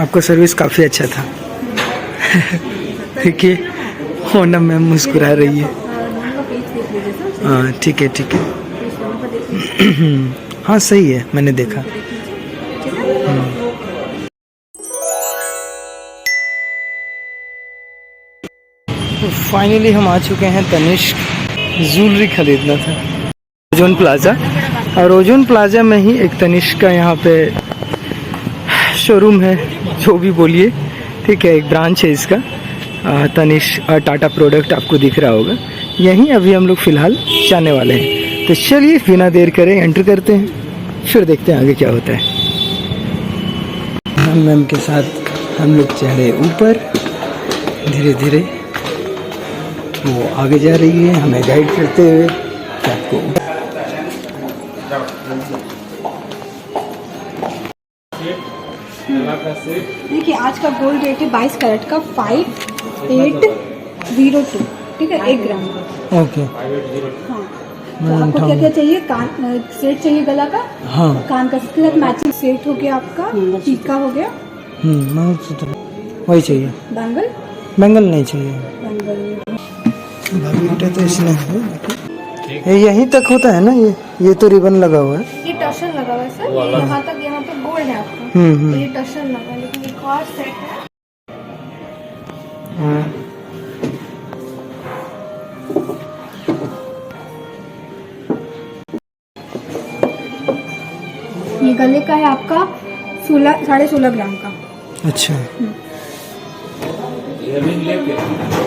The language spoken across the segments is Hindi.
आपका सर्विस काफ़ी अच्छा था। देखिए ओनम मैम मुस्कुरा रही है। हाँ ठीक है ठीक है। हाँ सही है, मैंने देखा। तो फाइनली हम आ चुके हैं तनिष्क। ज्वेलरी खरीदना था ओजोन प्लाज़ा, और ओजोन प्लाज़ा में ही एक तनिष्क का यहाँ पे शोरूम है, जो भी बोलिए, ठीक है, एक ब्रांच है इसका। तनिष्क टाटा प्रोडक्ट आपको दिख रहा होगा। यहीं अभी हम लोग फ़िलहाल जाने वाले हैं। तो चलिए बिना देर करें एंटर करते हैं, फिर देखते हैं आगे क्या होता है। मैम के साथ हम लोग चढ़े ऊपर, धीरे धीरे वो आगे जा रही है हमें गाइड करते हुए। आपको देखिए आज का गोल्ड रेट है 22 कैरेट का 5802, ठीक है, 1 ग्राम का। ओके। हाँ, तो आपको क्या क्या चाहिए? कान सेट चाहिए गला का, हाँ, कान का इसके साथ मैचिंग सेट हो गया आपका, टीका हो गया, वही चाहिए। बैंगल? बैंगल नहीं चाहिए। बैंगल तो इसमें है, यहीं तक होता है ना, ये तो रिबन लगा हुआ है। ये टशन लगा हुआ है सर, यहाँ तक, यहाँ पे गोल्ड है आपका। तो ये टशन लगा है, लेकिन एक और सेट है। ये गले का है आपका 16.5 ग्राम का। अच्छा।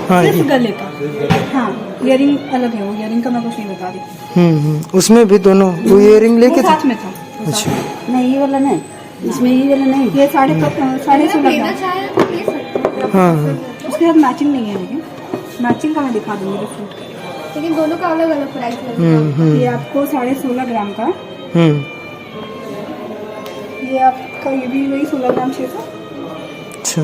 हाँ, सिर्फ गले का। हाँ, इयरिंग अलग है, वो इयरिंग का मैं कुछ नहीं बता रही। उसमें भी दोनों वो इयरिंग लेके साथ में था। अच्छा, नहीं ये वाला नहीं, इसमें ये वाला नहीं। ये 16.5 ग्राम। हाँ उसके साथ मैचिंग नहीं है, लेकिन मैचिंग का मैं दिखा दूंगी जो सूट करेगा, लेकिन दोनों का अलग अलग प्राइस है। ये आपको 16.5 ग्राम का। ये आपका ये भी वही 16 ग्राम 600। अच्छा।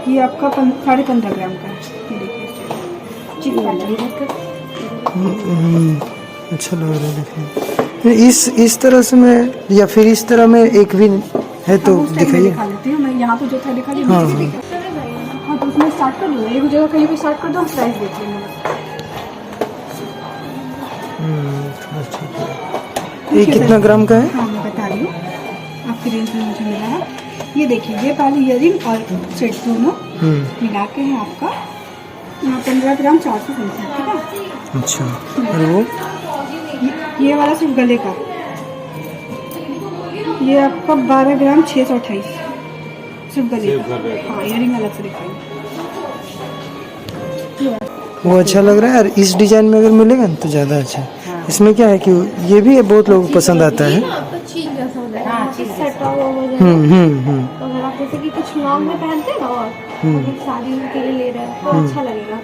ये आपका 15.5 ग्राम का है। ये देखिए अच्छा लग रहा है देखने। इस तरह से मैं, या फिर इस तरह में एक भी है तो दिखाइए। दिखा लेती हूँ मैं, यहाँ पे जो था दिखा दीजिए। हाँ तो उसमें स्टार्ट कर दो, एक जगह कहीं पे स्टार्ट कर दो, हम प्राइस देख लेंगे। ये कितना ग्राम का है? हाँ मैं बता रही हूँ, आपकी रेंज में मुझे मिला है। ये देखिए, ये पहले इयरिंग और सेट दोनों मिला के है आपका 15 ग्राम 400 समथिंग, ठीक है। अच्छा, और वो ये वाला सिर्फ गले का, ये आपका 12 ग्राम 628 सिर्फ गले का। हाँ, इयरिंग अलग से दिखाएंगे। वो अच्छा लग रहा है, और इस डिजाइन में अगर मिलेगा ना तो ज़्यादा अच्छा है। इसमें क्या है कि ये भी बहुत लोगों को पसंद आता है। जैसे कि कुछ लॉन्ग में पहनते हैं ना, और शादी के लिए ले रहे हैं तो अच्छा लगेगा।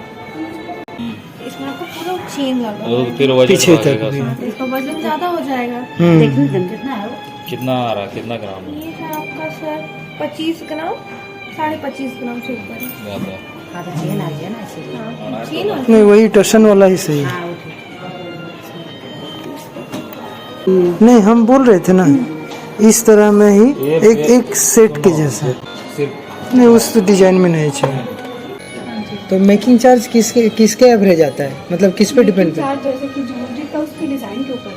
इसमें आपको पूरा चेन लगा पीछे तक, इसका वजन ज्यादा हो जाएगा। कितना आ रहा है, कितना ग्राम? ये है आपका सर 25 ग्राम 25.5 ग्राम से ऊपर है। नहीं, वही टशन वाला ही सही है। नहीं, हम बोल रहे थे ना इस तरह में ही एक सेट के जैसा। नहीं, उस डिजाइन में नहीं चाहिए। तो मेकिंग चार्ज किसके एवरेज आता है, मतलब किस पे डिपेंड करता है? जैसे कि ज्वेलरी का उसके डिजाइन के ऊपर है।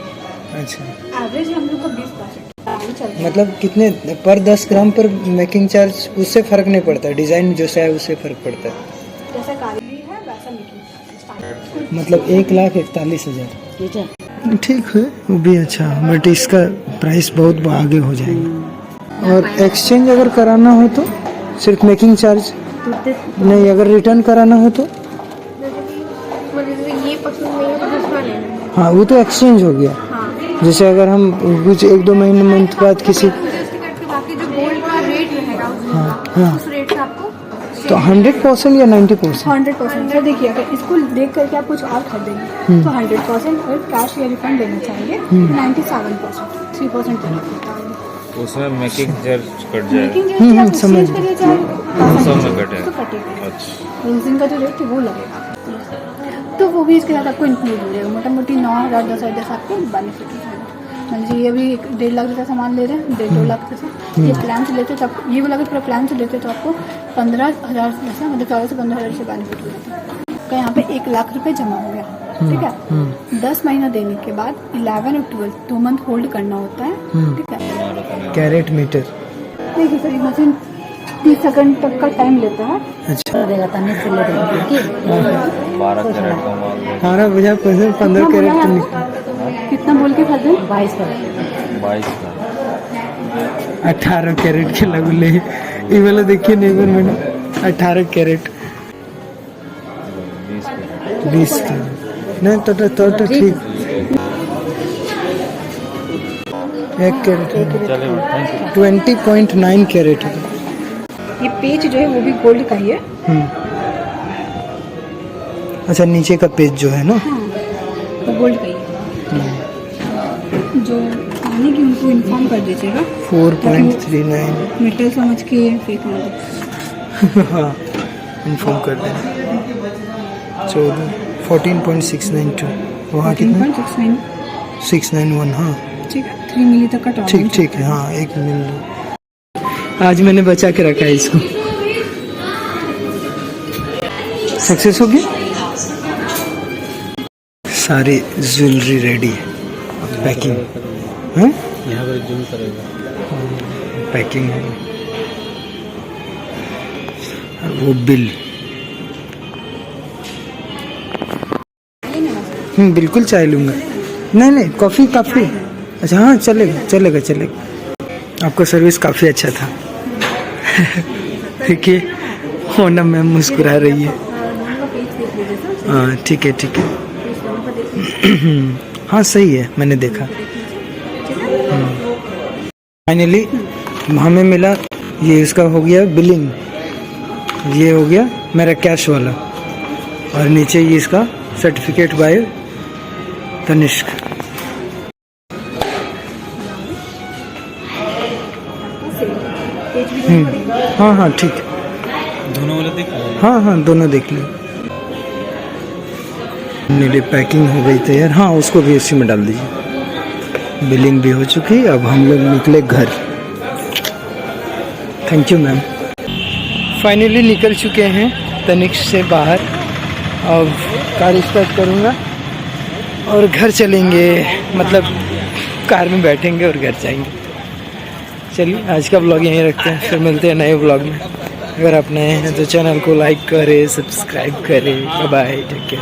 अच्छा, एवरेज हम लोग का 20%। मतलब कितने पर 10 ग्राम पर मेकिंग चार्ज, उससे फर्क नहीं पड़ता, डिजाइन जो सा है उससे फर्क पड़ता है। जैसा कारीगरी है वैसा मेकिंग चार्ज, मतलब 1,41,000। ठीक है, वो भी अच्छा, बट इसका प्राइस बहुत आगे हो जाएगा। और एक्सचेंज अगर कराना हो तो सिर्फ मेकिंग चार्ज नहीं, अगर रिटर्न कराना हो तो ये पसंद नहीं है तो दूसरा लेना है। हाँ, वो तो एक्सचेंज हो गया। हाँ, जैसे अगर हम कुछ 1-2 महीने मंथ बाद किसी, बाकी जो गोल्ड का रेट रहेगा उस रेट से आपको तो 100% या 90%? 100%। तो देखिए, अगर इसको देख करके आप कुछ और खरीदेंगे तो 100%, और कैश या रिफंड देना चाहिए 97%, 3% देना पड़ता है। उसमें मेकिंग चार्ज कट जाएगा? समझ सब में कटेगा। अच्छा, यूजिंग का जो रेट है वो लगेगा, तो वो भी इसके साथ आपको इंक्लूड हो जाएगा। मोटा मोटी 9,000 10,000 आपको बेनिफिट हो जाएगा। मान लीजिए ये भी 1.5 लाख का सामान ले रहे हैं, 1.5-2 लाख से ये प्लान से लेते तो आप ये वाला अगर पूरा प्लान से लेते तो आपको 15,000 से मतलब 14 से 15,000 से बेनिफिट मिलता है। आपका यहाँ पे 1 लाख रुपए जमा हो गया, ठीक है। 10 महीना देने के बाद 11 और 12 2 मंथ होल्ड करना होता है, ठीक है। Karat meter. देखिए सर, ये मशीन 30 सेकंड तक का टाइम लेता है। अच्छा, देगा तनिष्क से ले देगा 12 कैरेट का माल है। हमारा मुझे 15 कैरेट तो नहीं। कितना बोल के खरीदे? 22 का 22 का 18 कैरेट के लगुले ये वाला देखिए नेबर मैंने 18 कैरेट 20 कैरेट नहीं तो ठीक 1 कैरेट चलिए थैंक यू। 20.9 कैरेट है। ये पेज जो है वो भी गोल्ड का ही है। अच्छा, नीचे का पेज जो है ना, वो गोल्ड का ही है। जो आने की उनको इन्फॉर्म कर दीजिएगा 4.39 मेटल समझ के फेंक ना दो। हाँ, इन्फॉर्म कर देना। 14.692 वहाँ कितना 14.69 691। हाँ ठीक है, 3 मिली तक का टॉलरेंस ठीक है। हाँ, 1 मिनट आज मैंने बचा के रखा है इसको। सक्सेस हो गया, सारी ज्वेलरी रेडी है। पैकिंग है, यहाँ पर जूम करेगा। पैकिंग है। और वो बिल बिल्कुल चाय लूँगा। नहीं कॉफ़ी काफ़ी। अच्छा हाँ, चलेगा। आपका सर्विस काफ़ी अच्छा था। देखिए ओनम मैम मुस्कुरा रही है। हाँ ठीक है। हाँ सही है, मैंने देखा। फाइनली हमें मिला, ये इसका हो गया बिलिंग, ये हो गया मेरा कैश वाला, और नीचे ये इसका सर्टिफिकेट बाय तनिष्क। हाँ ठीक है। दोनों वाले देख लो। हाँ दोनों देख लो। मेरी पैकिंग हो गई तैयार। हाँ, उसको भी इसी में डाल दीजिए। बिलिंग भी हो चुकी, अब हम लोग निकले घर। Thank you ma'am. फाइनली निकल चुके हैं तनिष्क से बाहर। अब कार स्टार्ट करूँगा और घर चलेंगे, मतलब कार में बैठेंगे और घर जाएंगे। चलिए आज का व्लॉग यहीं रखते हैं, फिर मिलते हैं नए व्लॉग में। अगर आप नए हैं तो चैनल को लाइक करें, सब्सक्राइब करें। Bye bye, take care.